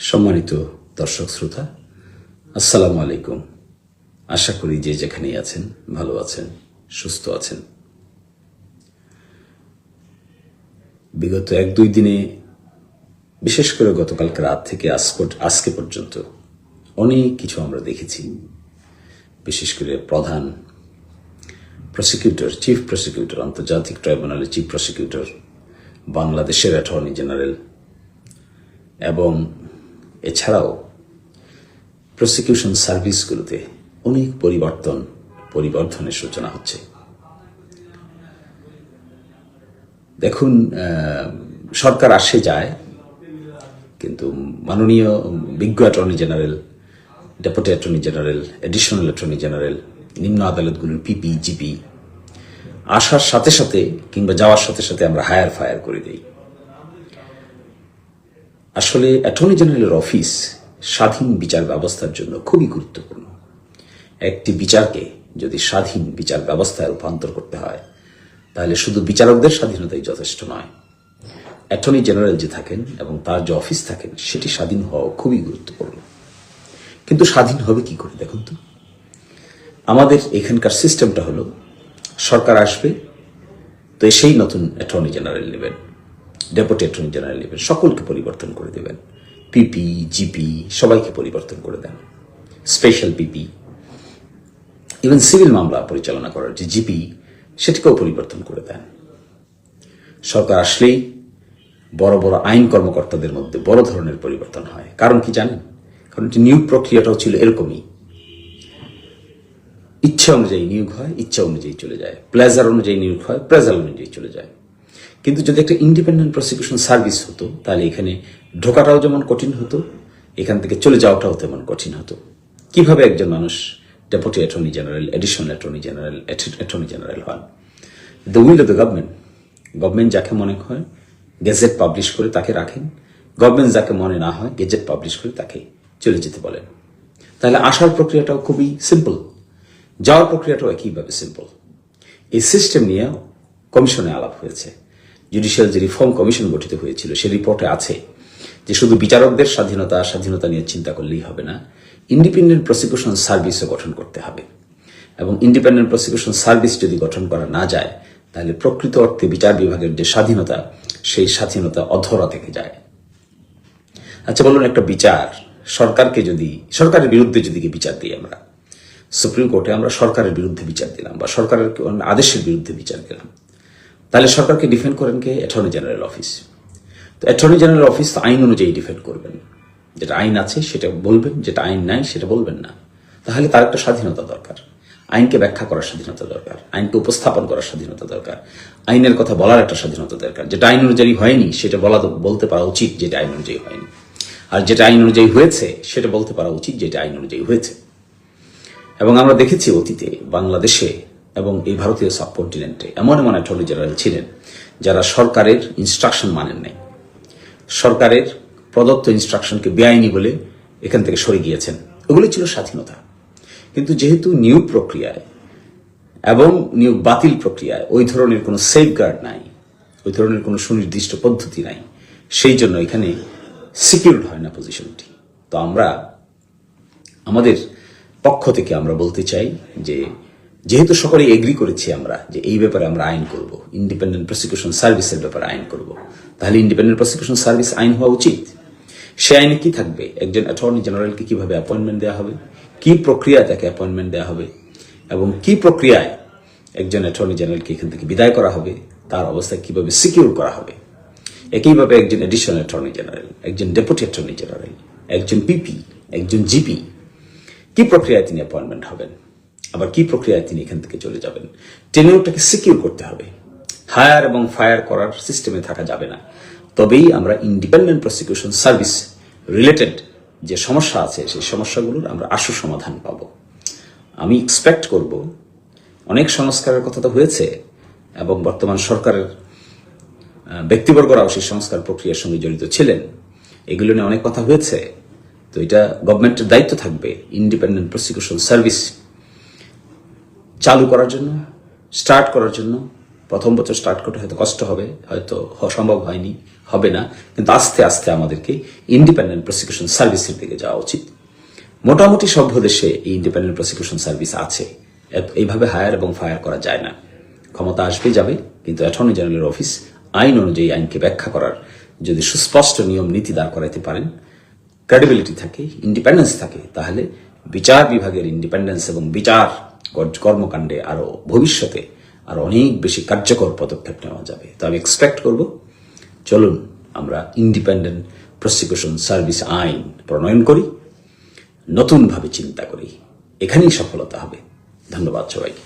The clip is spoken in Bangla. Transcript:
সম্মানিত দর্শক শ্রোতা, আসসালামু আলাইকুম। আশা করি যে যেখানেই আছেন ভালো আছেন, সুস্থ আছেন। বিগত 1-2 দিনে, বিশেষ করে গতকালকে রাত থেকে আজকে পর্যন্ত অনেক কিছু আমরা দেখেছি। বিশেষ করে প্রধান প্রসিকিউটর, চিফ প্রসিকিউটর, আন্তর্জাতিক ট্রাইব্যুনালের চিফ প্রসিকিউটর, বাংলাদেশের অ্যাটর্নি জেনারেল এবং এছাড়াও প্রসিকিউশন সার্ভিসগুলোতে অনেক পরিবর্ধনের সূচনা হচ্ছে। দেখুন, সরকার আসে যায়, কিন্তু মাননীয় বিজ্ঞ attorney general, deputy attorney general, additional attorney general, নিম্ন আদালতগুলোর পিপি, জিপি আসার সাথে সাথে কিংবা যাওয়ার সাথে সাথে আমরা হায়ার ফায়ার করে দিই। আসলে অ্যাটর্নি জেনারেলের অফিস স্বাধীন বিচার ব্যবস্থার জন্য খুবই গুরুত্বপূর্ণ। একটি বিচারকে যদি স্বাধীন বিচার ব্যবস্থায় রূপান্তর করতে হয়, তাহলে শুধু বিচারকদের স্বাধীনতাই যথেষ্ট নয়। অ্যাটর্নি জেনারেল যে থাকেন এবং তার যে অফিস থাকেন, সেটি স্বাধীন হওয়া খুবই গুরুত্বপূর্ণ। কিন্তু স্বাধীন হবে কি করে? দেখুন তো, আমাদের এখানকার সিস্টেমটা হলো, সরকার আসবে তো এসেই নতুন অ্যাটর্নি জেনারেল নেবেন, ডেপুটি অ্যাটর্নি জেনারেল নেবেন, সকলকে পরিবর্তন করে দেবেন। পিপি, জিপি সবাইকে পরিবর্তন করে দেন, স্পেশাল পিপি, ইভেন সিভিল মামলা পরিচালনা করার যে জিপি, সেটিকেও পরিবর্তন করে দেন। সরকার আসলেই বড় বড় আইন কর্মকর্তাদের মধ্যে বড় ধরনের পরিবর্তন হয়। কারণ কি জানেন? কারণ নিয়োগ প্রক্রিয়াটাও ছিল এরকমই। ইচ্ছা অনুযায়ী নিয়োগ হয়, ইচ্ছা অনুযায়ী চলে যায়। প্লেজার অনুযায়ী নিয়োগ হয়, প্লেজার অনুযায়ী চলে যায়। কিন্তু যদি একটা ইন্ডিপেন্ডেন্ট প্রসিকিউশন সার্ভিস হতো, তাহলে এখানে ঢোকাটাও যেমন কঠিন হতো, এখান থেকে চলে যাওয়াটাও তেমন কঠিন হতো। কিভাবে একজন মানুষ deputy attorney general, additional attorney general, attorney general হন? The will of the government যাকে মনে হয় গেজেট পাবলিশ করে তাকে রাখেন, গভর্নমেন্ট যাকে মনে না হয় গেজেট পাবলিশ করে তাকে চলে যেতে বলেন। তাহলে আসার প্রক্রিয়াটাও খুবই সিম্পল, যাওয়ার প্রক্রিয়াটাও একইভাবে সিম্পল। এই সিস্টেম নিয়ে কমিশনে আলাপ হয়েছে। জুডিশিয়াল যে রিফর্ম কমিশন গঠিত হয়েছিল, সে রিপোর্টে আছে যে শুধু বিচারকদের স্বাধীনতা নিয়ে চিন্তা করলেই হবে না, ইন্ডিপেন্ডেন্ট প্রসিকিউশন সার্ভিসও গঠন করতে হবে। এবং ইন্ডিপেন্ডেন্ট প্রসিকিউশন সার্ভিস যদি গঠন করা না যায়, তাহলে প্রকৃত অর্থে বিচার বিভাগের যে স্বাধীনতা, সেই স্বাধীনতা অধরা থেকে যায়। আচ্ছা বলুন, একটা বিচার সরকারের বিরুদ্ধে যদি বিচার দিই, আমরা সুপ্রিম কোর্টে আমরা সরকারের বিরুদ্ধে বিচার দিলাম বা সরকারের আদেশের বিরুদ্ধে বিচার দিলাম, তাহলে সরকারকে ডিফেন্ড করেন কে? Attorney general office. তো অ্যাটর্নি জেনারেল অফিস আইন অনুযায়ী ডিফেন্ড করবেন। যেটা আইন আছে সেটা বলবেন, যেটা আইন নাই সেটা বলবেন না। তাহলে তার একটা স্বাধীনতা দরকার, আইনকে ব্যাখ্যা করার স্বাধীনতা দরকার, আইনকে উপস্থাপন করার স্বাধীনতা দরকার, আইনের কথা বলার একটা স্বাধীনতা দরকার। যেটা আইন অনুযায়ী হয়নি সেটা বলতে পারা উচিত যেটা আইন অনুযায়ী হয়নি, আর যেটা আইন অনুযায়ী হয়েছে সেটা বলতে পারা উচিত যেটা আইন অনুযায়ী হয়েছে। এবং আমরা দেখেছি অতীতে বাংলাদেশে এবং এই ভারতীয় সাবকন্টিনেন্টে এমন অ্যাটর্নি জেনারেল ছিলেন যারা সরকারের ইনস্ট্রাকশন মানেন নাই, সরকারের প্রদত্ত ইনস্ট্রাকশনকে বেআইনি বলে এখান থেকে সরে গিয়েছেন। ওগুলো ছিল স্বাধীনতা। কিন্তু যেহেতু নিয়োগ প্রক্রিয়ায় এবং নিয়োগ বাতিল প্রক্রিয়ায় ওই ধরনের কোনো সেফগার্ড নাই, ওই ধরনের কোনো সুনির্দিষ্ট পদ্ধতি নাই, সেই জন্য এখানে সিকিউরড হয় না পজিশনটি। তো আমরা আমাদের পক্ষ থেকে আমরা বলতে চাই যে, যেহেতু সকলেই এগ্রি করেছি আমরা যে এই ব্যাপারে আমরা আইন করব, ইন্ডিপেন্ডেন্ট প্রসিকিউশন সার্ভিসের ব্যাপারে আইন করব, তাহলে ইন্ডিপেন্ডেন্ট প্রসিকিউশন সার্ভিস আইন হওয়া উচিত। সে আইনে কি থাকবে? একজন অ্যাটর্নি জেনারেলকে কিভাবে অ্যাপয়েন্টমেন্ট দেওয়া হবে, কি প্রক্রিয়ায় তাকে অ্যাপয়েন্টমেন্ট দেওয়া হবে, এবং কি প্রক্রিয়ায় একজন অ্যাটর্নি জেনারেলকে এখান থেকে বিদায় করা হবে, তার অবস্থা কিভাবে সিকিউর করা হবে। একইভাবে একজন এডিশনাল অ্যাটর্নি জেনারেল, একজন ডেপুটি অ্যাটর্নি জেনারেল, একজন পিপি, একজন জিপি, কি প্রক্রিয়ায় তিনি অ্যাপয়েন্টমেন্ট হবেন, আবার কি প্রক্রিয়ায় তিনি এখান থেকে চলে যাবেন। টেনিউরটাকে সিকিউর করতে হবে। হায়ার এবং ফায়ার করার সিস্টেমে থাকা যাবে না। তবেই আমরা ইন্ডিপেন্ডেন্ট প্রসিকিউশন সার্ভিস রিলেটেড যে সমস্যা আছে, সেই সমস্যাগুলোর আমরা আশু সমাধান পাব। আমি এক্সপেক্ট করব, অনেক সংস্কারের কথা তো হয়েছে এবং বর্তমান সরকারের ব্যক্তিবর্গরাও সেই সংস্কার প্রক্রিয়ার সঙ্গে জড়িত ছিলেন, এগুলো নিয়ে অনেক কথা হয়েছে। তো এটা গভর্নমেন্টের দায়িত্ব থাকবে ইন্ডিপেন্ডেন্ট প্রসিকিউশন সার্ভিস চালু করার জন্য, স্টার্ট করার জন্য। প্রথম বছর স্টার্ট করতে হয়তো কষ্ট হবে, হয়তো সম্ভব হয়নি, হবে না, কিন্তু আস্তে আস্তে আমাদেরকে ইন্ডিপেন্ডেন্ট প্রসিকিউশন সার্ভিসের দিকে যাওয়া উচিত। মোটামুটি সভ্য দেশে এই ইন্ডিপেন্ডেন্ট প্রসিকিউশন সার্ভিস আছে। এইভাবে হায়ার এবং ফায়ার করা যায় না। ক্ষমতা আসবে যাবে, কিন্তু অ্যাটর্নি জেনারেলের অফিস আইন অনুযায়ী আইনকে ব্যাখ্যা করার যদি সুস্পষ্ট নিয়ম নীতি দাঁড় করাইতে পারেন, ক্রেডিবিলিটি থাকে, ইন্ডিপেন্ডেন্স থাকে, তাহলে বিচার বিভাগের ইন্ডিপেন্ডেন্স এবং বিচার কর্মকাণ্ডে আরো ভবিষ্যতে আরো অনেক বেশি কার্যকর পদক্ষেপ নেওয়া যাবে। তো আমি এক্সপেক্ট করব, চলুন আমরা ইন্ডিপেন্ডেন্ট প্রসিকিউশন সার্ভিস আইন প্রণয়ন করি, নতুনভাবে চিন্তা করি, এখানেই সফলতা হবে। ধন্যবাদ সবাইকে।